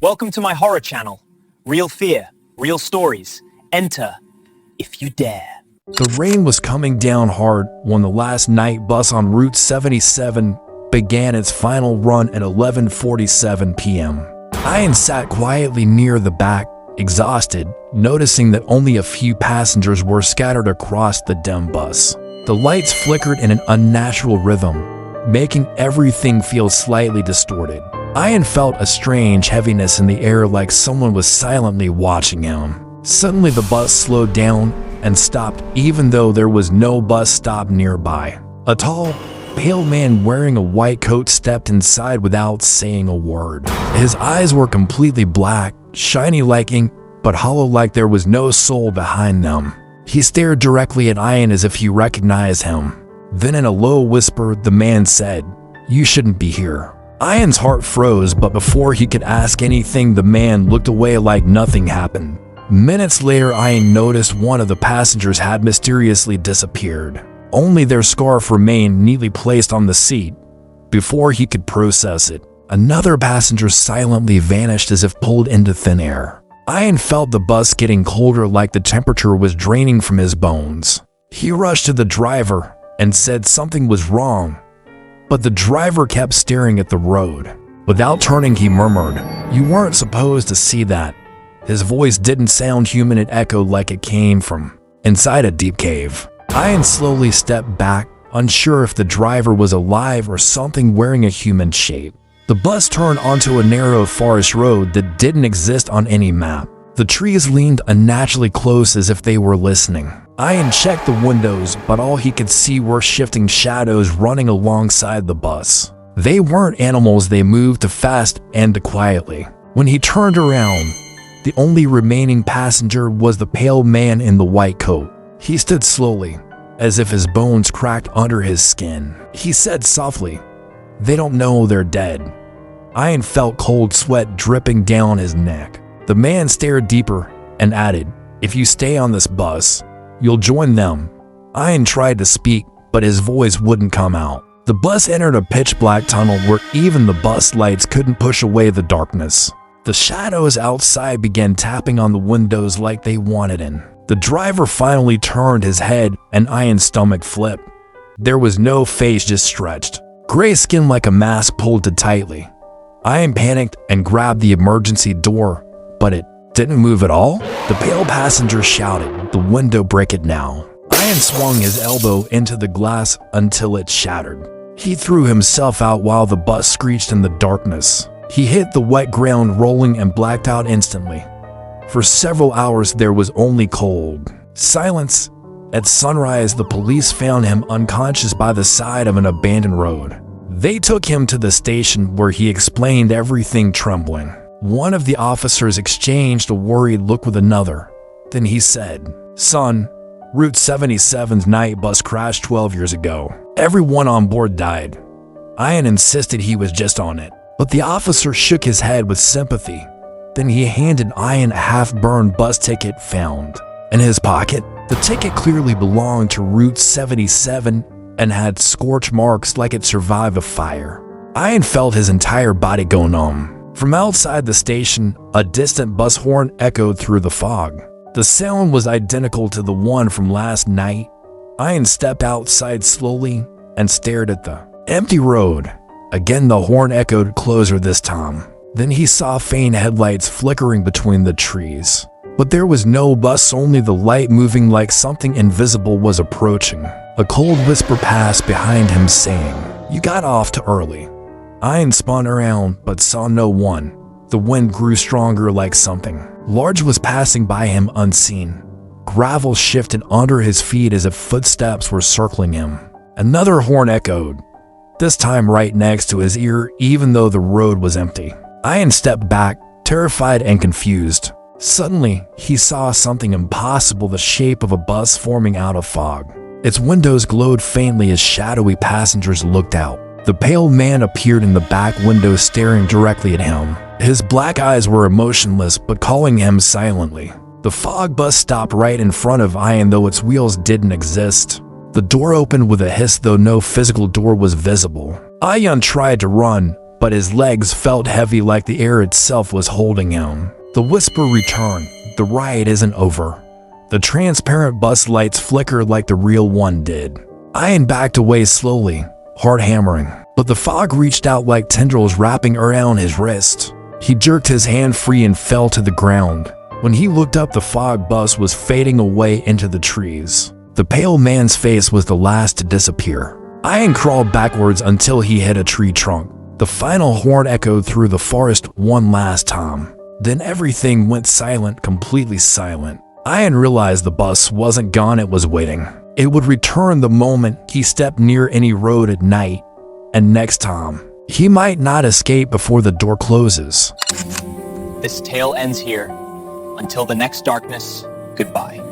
Welcome to my horror channel. Real fear, real stories. Enter, if you dare. The rain was coming down hard when the last night bus on Route 77 began its final run at 11:47 p.m. Ayaan sat quietly near the back, exhausted, noticing that only a few passengers were scattered across the dim bus. The lights flickered in an unnatural rhythm, making everything feel slightly distorted. Ayaan felt a strange heaviness in the air, like someone was silently watching him. Suddenly the bus slowed down and stopped, even though there was no bus stop nearby. A tall, pale man wearing a white coat stepped inside without saying a word. His eyes were completely black, shiny like ink, but hollow like there was no soul behind them. He stared directly at Ayaan as if he recognized him. Then in a low whisper, the man said, "You shouldn't be here." Ayaan's heart froze, but before he could ask anything, the man looked away like nothing happened. Minutes later, Ayaan noticed one of the passengers had mysteriously disappeared. Only their scarf remained neatly placed on the seat. Before he could process it, another passenger silently vanished as if pulled into thin air. Ayaan felt the bus getting colder, like the temperature was draining from his bones. He rushed to the driver and said something was wrong, but the driver kept staring at the road. Without turning, he murmured, "You weren't supposed to see that." His voice didn't sound human, it echoed like it came from inside a deep cave. Ayaan slowly stepped back, unsure if the driver was alive or something wearing a human shape. The bus turned onto a narrow forest road that didn't exist on any map. The trees leaned unnaturally close as if they were listening. Ayaan checked the windows, but all he could see were shifting shadows running alongside the bus. They weren't animals, they moved fast and quietly. When he turned around, the only remaining passenger was the pale man in the white coat. He stood slowly, as if his bones cracked under his skin. He said softly, "They don't know they're dead." Ayaan felt cold sweat dripping down his neck. The man stared deeper and added, "If you stay on this bus, you'll join them." Ayaan tried to speak, but his voice wouldn't come out. The bus entered a pitch-black tunnel where even the bus lights couldn't push away the darkness. The shadows outside began tapping on the windows like they wanted in. The driver finally turned his head and Ayaan's stomach flipped. There was no face, just stretched gray skin like a mask pulled too tightly. Ayaan panicked and grabbed the emergency door, but it didn't move at all. The pale passenger shouted, "The window, break it now." Ayaan swung his elbow into the glass until it shattered. He threw himself out while the bus screeched in the darkness. He hit the wet ground, rolling, and blacked out instantly. For several hours there was only cold silence. At sunrise, the police found him unconscious by the side of an abandoned road. They took him to the station where he explained everything, trembling. One of the officers exchanged a worried look with another. Then he said, "Son, Route 77's night bus crashed 12 years ago. Everyone on board died." Ayaan insisted he was just on it, but the officer shook his head with sympathy. Then he handed Ayaan a half-burned bus ticket found in his pocket. The ticket clearly belonged to Route 77 and had scorch marks like it survived a fire. Ayaan felt his entire body go numb. From outside the station, a distant bus horn echoed through the fog. The sound was identical to the one from last night. Ayaan stepped outside slowly and stared at the empty road. Again the horn echoed, closer this time. Then he saw faint headlights flickering between the trees. But there was no bus, only the light moving like something invisible was approaching. A cold whisper passed behind him saying, "You got off too early." Ayaan spun around but saw no one. The wind grew stronger, like something large was passing by him unseen. Gravel shifted under his feet as if footsteps were circling him. Another horn echoed, this time right next to his ear, even though the road was empty. Ayaan stepped back, terrified and confused. Suddenly, he saw something impossible, the shape of a bus forming out of fog. Its windows glowed faintly as shadowy passengers looked out. The pale man appeared in the back window, staring directly at him. His black eyes were emotionless but calling him silently. The fog bus stopped right in front of Ayaan, though its wheels didn't exist. The door opened with a hiss, though no physical door was visible. Ayaan tried to run, but his legs felt heavy like the air itself was holding him. The whisper returned. The ride isn't over. The transparent bus lights flickered like the real one did. Ayaan backed away slowly, heart hammering, but the fog reached out like tendrils wrapping around his wrist. He jerked his hand free and fell to the ground. When he looked up, the fog bus was fading away into the trees. The pale man's face was the last to disappear. Ayaan crawled backwards until he hit a tree trunk. The final horn echoed through the forest one last time. Then everything went silent, completely silent. Ayaan realized the bus wasn't gone, it was waiting. It would return the moment he stepped near any road at night. And next time, he might not escape before the door closes. This tale ends here. Until the next darkness, goodbye.